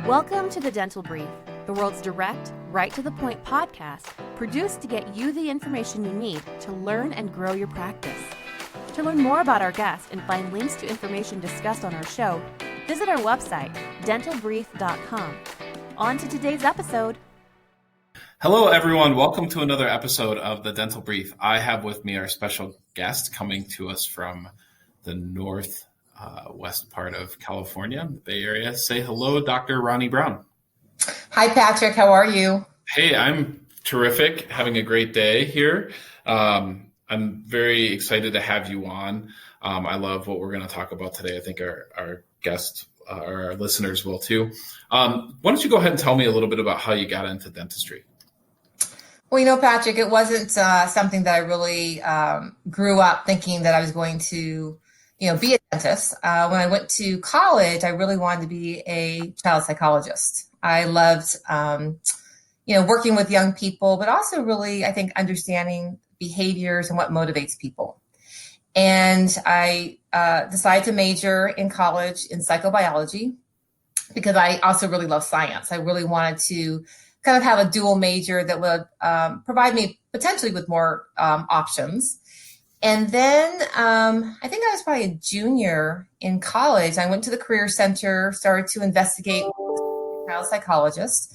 Welcome to the Dental Brief, the world's direct, right-to-the-point podcast produced to get you the information you need to learn and grow your practice. To learn more about our guests and find links to information discussed on our show, visit our website, dentalbrief.com. On to today's episode. Hello, everyone. Welcome to another episode of the Dental Brief. I have with me our special guest coming to us from the northwest part of California, the Bay Area. Say hello, Dr. Ronni Brown. Hi, Patrick. How are you? Hey, I'm terrific. Having a great day here. I'm very excited to have you on. I love what we're going to talk about today. I think our guests or our listeners will too. Why don't you go ahead and tell me a little bit about how you got into dentistry? Well, Patrick, it wasn't something that I really grew up thinking that I was going to, be a dentist. When I went to college, I really wanted to be a child psychologist. I loved, working with young people, but also really, I think, understanding behaviors and what motivates people. And I decided to major in college in psychobiology because I also really love science. I really wanted to kind of have a dual major that would provide me potentially with more options. And then I think I was probably a junior in college. I went to the Career Center, started to investigate child psychologist.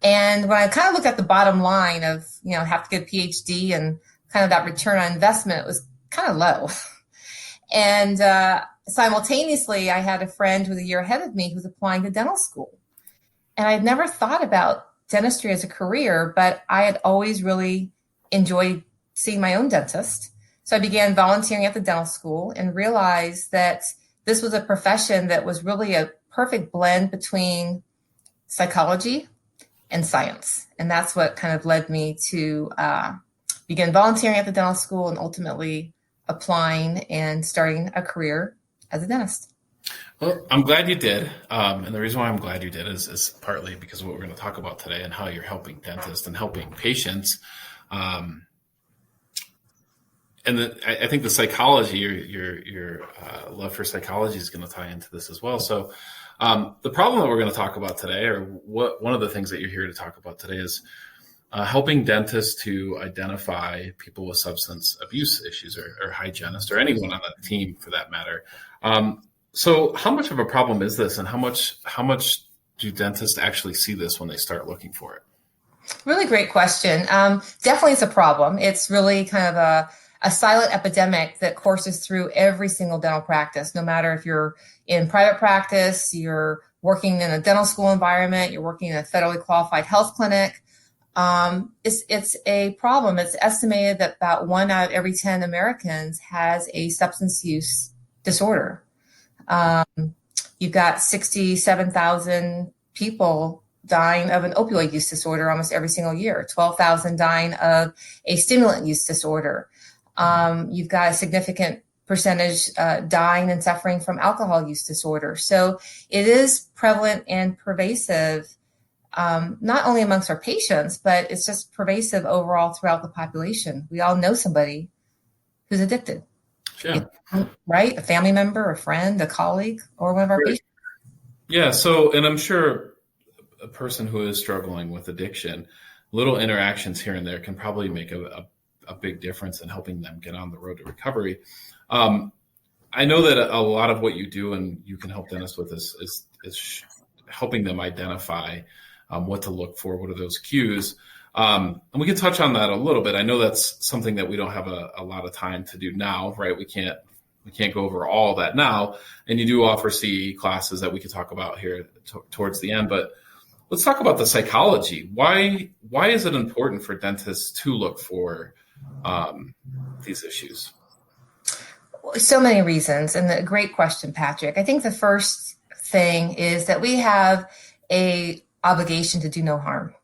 And when I kind of looked at the bottom line of, have to get a PhD and kind of that return on investment, it was kind of low. And simultaneously, I had a friend who was a year ahead of me who was applying to dental school. And I'd never thought about dentistry as a career, but I had always really enjoyed seeing my own dentist. So I began volunteering at the dental school and realized that this was a profession that was really a perfect blend between psychology and science. And that's what kind of led me to begin volunteering at the dental school and ultimately applying and starting a career as a dentist. Well, I'm glad you did. And the reason why I'm glad you did is partly because of what we're going to talk about today and how you're helping dentists and helping patients. I think the psychology, your love for psychology is going to tie into this as well. So the problem that we're going to talk about today, or one of the things that you're here to talk about today is helping dentists to identify people with substance abuse issues or hygienists or anyone on the team for that matter. So how much of a problem is this, and how much do dentists actually see this when they start looking for it? Really great question. Definitely it's a problem. It's really kind of a silent epidemic that courses through every single dental practice, no matter if you're in private practice, you're working in a dental school environment, you're working in a federally qualified health clinic. It's a problem. It's estimated that about 1 out of every 10 Americans has a substance use disorder. You've got 67,000 people dying of an opioid use disorder almost every single year, 12,000 dying of a stimulant use disorder. You've got a significant percentage dying and suffering from alcohol use disorder. So it is prevalent and pervasive, not only amongst our patients, but it's just pervasive overall throughout the population. We all know somebody who's addicted. Sure. Right? A family member, a friend, a colleague, or one of our patients. Yeah. So, and I'm sure a person who is struggling with addiction, little interactions here and there can probably make a big difference in helping them get on the road to recovery. I know that a lot of what you do and you can help dentists with is helping them identify what to look for, what are those cues. And we can touch on that a little bit. I know that's something that we don't have a lot of time to do now, right? We can't go over all that now. And you do offer CE classes that we could talk about here towards the end. But let's talk about the psychology. Why is it important for dentists to look for these issues? So many reasons, and a great question, Patrick. I think the first thing is that we have a obligation to do no harm.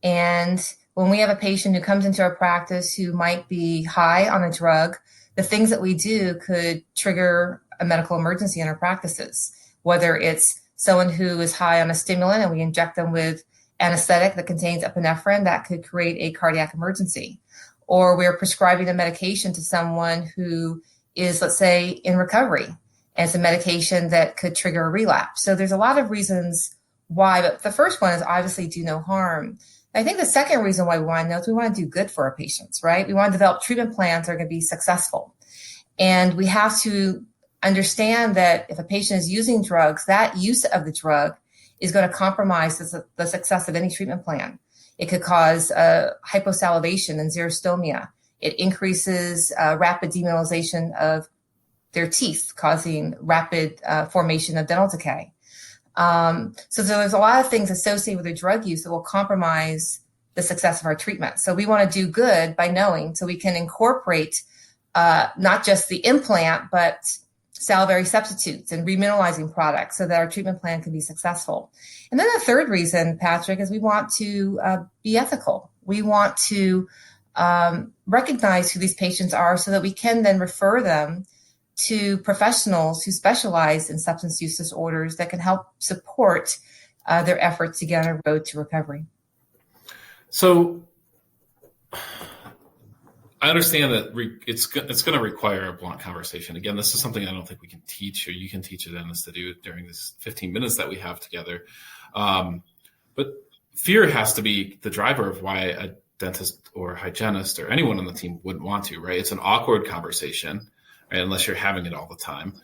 And when we have a patient who comes into our practice who might be high on a drug, the things that we do could trigger a medical emergency in our practices, whether it's someone who is high on a stimulant and we inject them with anesthetic that contains epinephrine, that could create a cardiac emergency. Or we're prescribing a medication to someone who is, let's say, in recovery, and it's a medication that could trigger a relapse. So there's a lot of reasons why, but the first one is obviously do no harm. I think the second reason why we want to know is we want to do good for our patients, right? We want to develop treatment plans that are going to be successful. And we have to understand that if a patient is using drugs, that use of the drug is going to compromise the success of any treatment plan. It could cause hyposalivation and xerostomia. It increases rapid demineralization of their teeth, causing rapid formation of dental decay. So there's a lot of things associated with the drug use that will compromise the success of our treatment. So we want to do good by knowing, so we can incorporate not just the implant, but salivary substitutes and remineralizing products so that our treatment plan can be successful. And then the third reason, Patrick, is we want to be ethical. We want to recognize who these patients are so that we can then refer them to professionals who specialize in substance use disorders that can help support their efforts to get on a road to recovery. So I understand that it's going to require a blunt conversation. Again, this is something I don't think we can teach, or you can teach a dentist to do during this 15 minutes that we have together. But fear has to be the driver of why a dentist or hygienist or anyone on the team wouldn't want to, right? It's an awkward conversation, right? Unless you're having it all the time.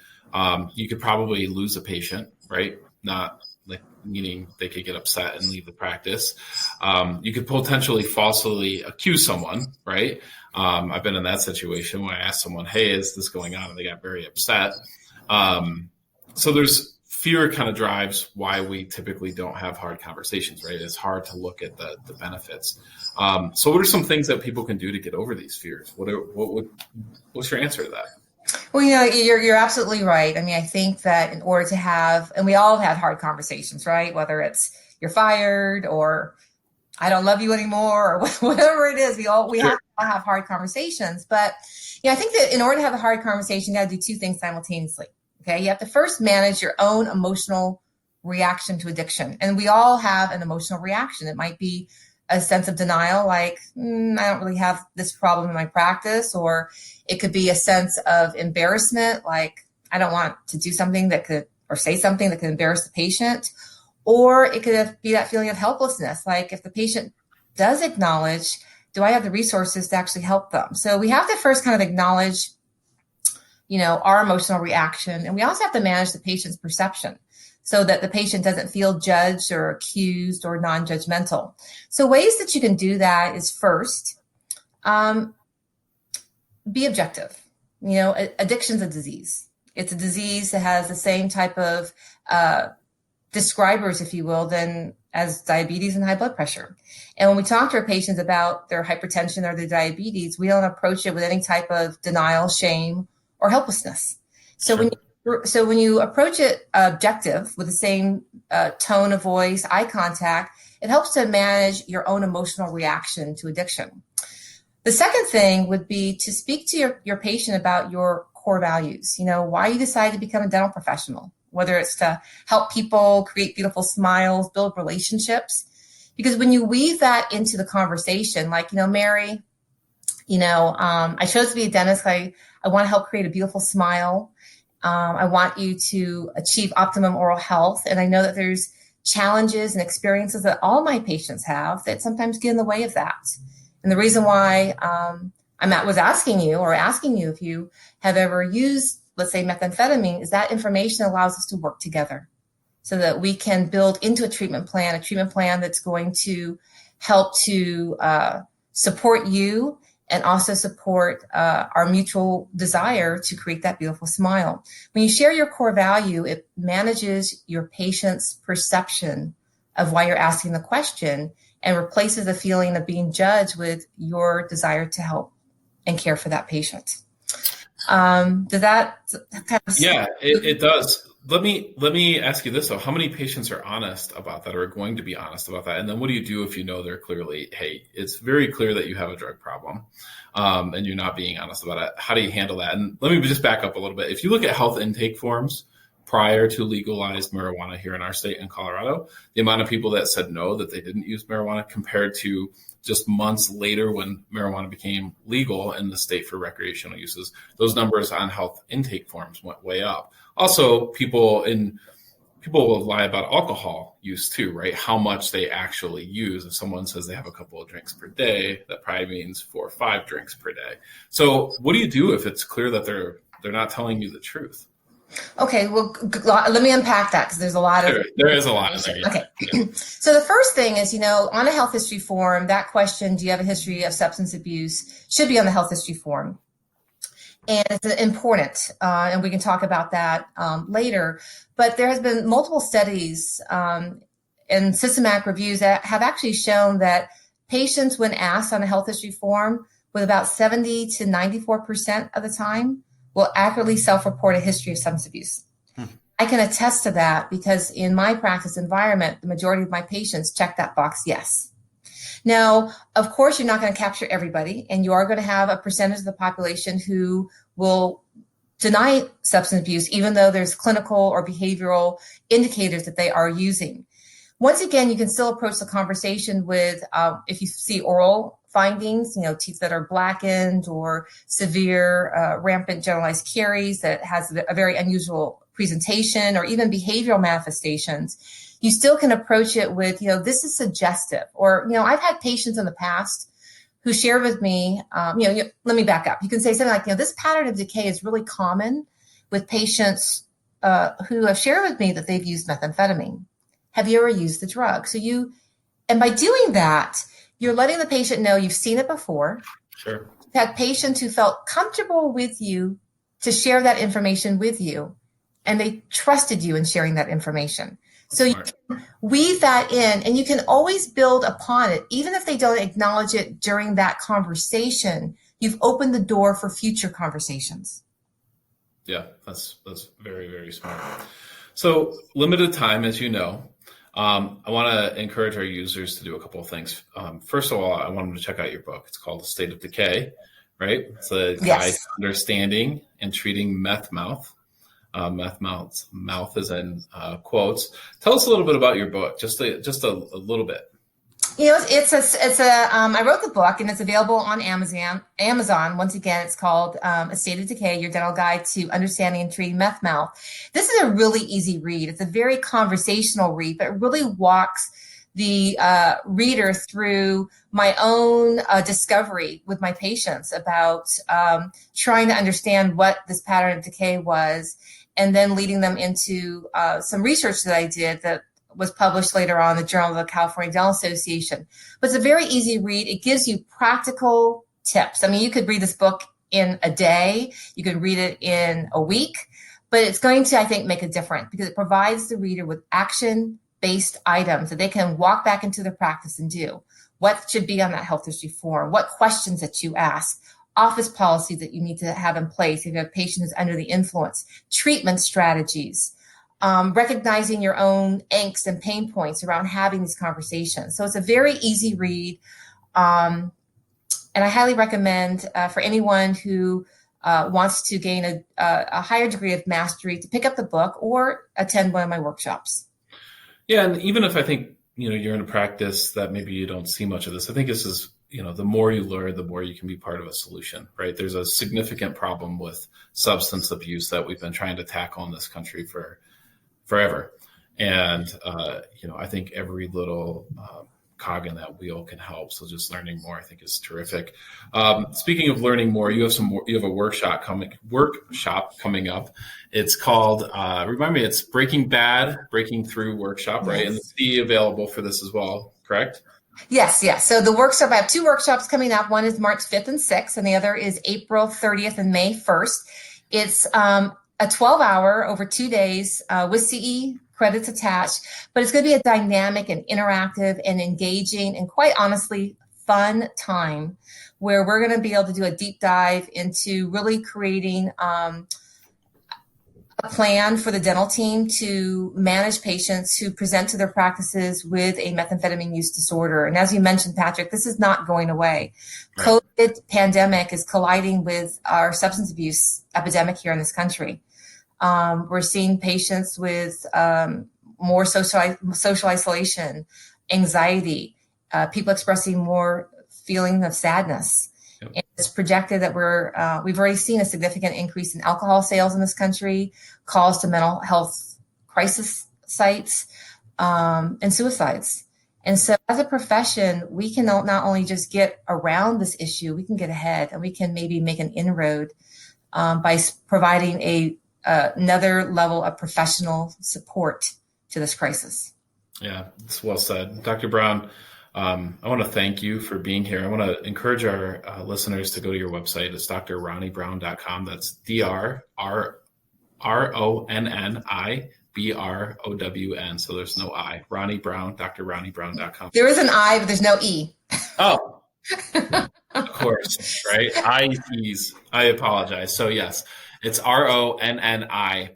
You could probably lose a patient, right? Not like meaning they could get upset and leave the practice. You could potentially falsely accuse someone, right? I've been in that situation where I asked someone, hey, is this going on? And they got very upset. So there's fear kind of drives why we typically don't have hard conversations, right? It's hard to look at the benefits. So what are some things that people can do to get over these fears? What's your answer to that? Well, you're absolutely right. I mean, I think that in order to have, and we all have hard conversations, right? Whether it's you're fired or I don't love you anymore or whatever it is, we have to have hard conversations. But I think that in order to have a hard conversation, you got to do two things simultaneously. Okay, you have to first manage your own emotional reaction to addiction, and we all have an emotional reaction. It might be a sense of denial, like, I don't really have this problem in my practice. Or it could be a sense of embarrassment, like, I don't want to do something or say something that could embarrass the patient. Or it could be that feeling of helplessness, like if the patient does acknowledge, do I have the resources to actually help them? So we have to first kind of acknowledge, our emotional reaction. And we also have to manage the patient's perception, so that the patient doesn't feel judged or accused or non-judgmental. So ways that you can do that is first, be objective. Addiction's a disease. It's a disease that has the same type of describers, if you will, as diabetes and high blood pressure. And when we talk to our patients about their hypertension or their diabetes, we don't approach it with any type of denial, shame, or helplessness. So Sure. when you approach it objective with the same tone of voice, eye contact, it helps to manage your own emotional reaction to addiction. The second thing would be to speak to your patient about your core values, why you decided to become a dental professional, whether it's to help people create beautiful smiles, build relationships. Because when you weave that into the conversation, like, Mary, I chose to be a dentist. I want to help create a beautiful smile. I want you to achieve optimum oral health. And I know that there's challenges and experiences that all my patients have that sometimes get in the way of that. And the reason why I was asking you if you have ever used, let's say, methamphetamine, is that information allows us to work together so that we can build into a treatment plan that's going to help to support you and also support our mutual desire to create that beautiful smile. When you share your core value, it manages your patient's perception of why you're asking the question and replaces the feeling of being judged with your desire to help and care for that patient. Does that kind of... Yeah, it does. Let me ask you this, though. How many patients are honest about that, or are going to be honest about that? And then what do you do if you know they're clearly, hey, it's very clear that you have a drug problem and you're not being honest about it? How do you handle that? And let me just back up a little bit. If you look at health intake forms prior to legalized marijuana here in our state in Colorado, the amount of people that said no, that they didn't use marijuana, compared to just months later when marijuana became legal in the state for recreational uses, those numbers on health intake forms went way up. Also, people people will lie about alcohol use too, right? How much they actually use. If someone says they have a couple of drinks per day, that probably means 4 or 5 drinks per day. So what do you do if it's clear that they're not telling you the truth? Okay, well, let me unpack that because there's a lot of. There is a lot of there. Yeah. Okay, so the first thing is, on a health history form, that question, do you have a history of substance abuse, should be on the health history form. And it's important, and we can talk about that later. But there has been multiple studies and systematic reviews that have actually shown that patients, when asked on a health history form, with about 70 to 94% of the time, will accurately self-report a history of substance abuse. I can attest to that because in my practice environment, the majority of my patients check that box, yes. Now, of course, you're not going to capture everybody, and you are going to have a percentage of the population who will deny substance abuse, even though there's clinical or behavioral indicators that they are using. Once again, you can still approach the conversation with, if you see oral findings, teeth that are blackened or severe rampant generalized caries that has a very unusual presentation, or even behavioral manifestations, you still can approach it with, this is suggestive. Or, I've had patients in the past who share with me, let me back up. You can say something like, this pattern of decay is really common with patients who have shared with me that they've used methamphetamine. Have you ever used the drug? And by doing that, you're letting the patient know you've seen it before. Sure. You've had patients who felt comfortable with you to share that information with you, and they trusted you in sharing that information. So you can weave that in, and you can always build upon it. Even if they don't acknowledge it during that conversation, you've opened the door for future conversations. Yeah, that's very, very smart. So limited time, as you know. I want to encourage our users to do a couple of things. First of all, I want them to check out your book. It's called The State of Decay, right? It's a guide to understanding and treating meth mouth. Meth mouth is in quotes. Tell us a little bit about your book, just a little bit. I wrote the book, and it's available on Amazon. Once again, it's called A State of Decay, Your Dental Guide to Understanding and Treating Meth Mouth. This is a really easy read. It's a very conversational read, but it really walks the reader through my own discovery with my patients about trying to understand what this pattern of decay was, and then leading them into some research that I did that was published later on in the Journal of the California Dental Association. But it's a very easy read. It gives you practical tips. I mean, you could read this book in a day. You could read it in a week. But it's going to, I think, make a difference because it provides the reader with action-based items that they can walk back into their practice and do. What should be on that health history form? What questions that you ask? Office policy that you need to have in place if you have a patient who's under the influence. Treatment strategies. Recognizing your own angst and pain points around having these conversations. So it's a very easy read. And I highly recommend for anyone who wants to gain a higher degree of mastery to pick up the book or attend one of my workshops. Yeah, and even if I think, you're in a practice that maybe you don't see much of this, I think this is, the more you learn, the more you can be part of a solution, right? There's a significant problem with substance abuse that we've been trying to tackle in this country for forever. And, I think every little cog in that wheel can help. So just learning more, I think, is terrific. Speaking of learning more, you have a workshop coming up. It's called, remind me, it's Breaking Through Workshop, right? Yes. And it's available for this as well, correct? Yes. So I have 2 workshops coming up. One is March 5th and 6th, and the other is April 30th and May 1st. It's a 12-hour over 2 days with CE credits attached, but it's going to be a dynamic and interactive and engaging and quite honestly fun time where we're going to be able to do a deep dive into really creating a plan for the dental team to manage patients who present to their practices with a methamphetamine use disorder. And as you mentioned, Patrick, this is not going away. Right. COVID pandemic is colliding with our substance abuse epidemic here in this country. We're seeing patients with more social isolation, anxiety, people expressing more feeling of sadness. Yep. And it's projected that we've already seen a significant increase in alcohol sales in this country, calls to mental health crisis sites, and suicides. And so as a profession, we can not only just get around this issue, we can get ahead and we can maybe make an inroad by providing another level of professional support to this crisis. Yeah, it's well said. Dr. Brown, I want to thank you for being here. I want to encourage our listeners to go to your website. It's drronnibrown.com. That's DrRonniBrown. So there's no I. Ronni Brown, drronnibrown.com. There is an I, but there's no E. Oh, of course, right? I apologize. So yes, it's RONNIBRWN,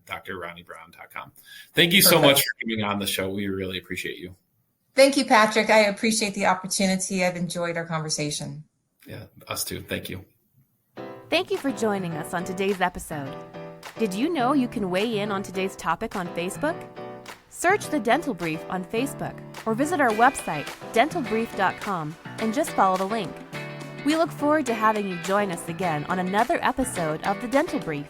drronnibrown.com. Thank you so much for coming on the show. We really appreciate you. Thank you, Patrick. I appreciate the opportunity. I've enjoyed our conversation. Yeah, us too. Thank you. Thank you for joining us on today's episode. Did you know you can weigh in on today's topic on Facebook? Search The Dental Brief on Facebook or visit our website, dentalbrief.com, and just follow the link. We look forward to having you join us again on another episode of The Dental Brief.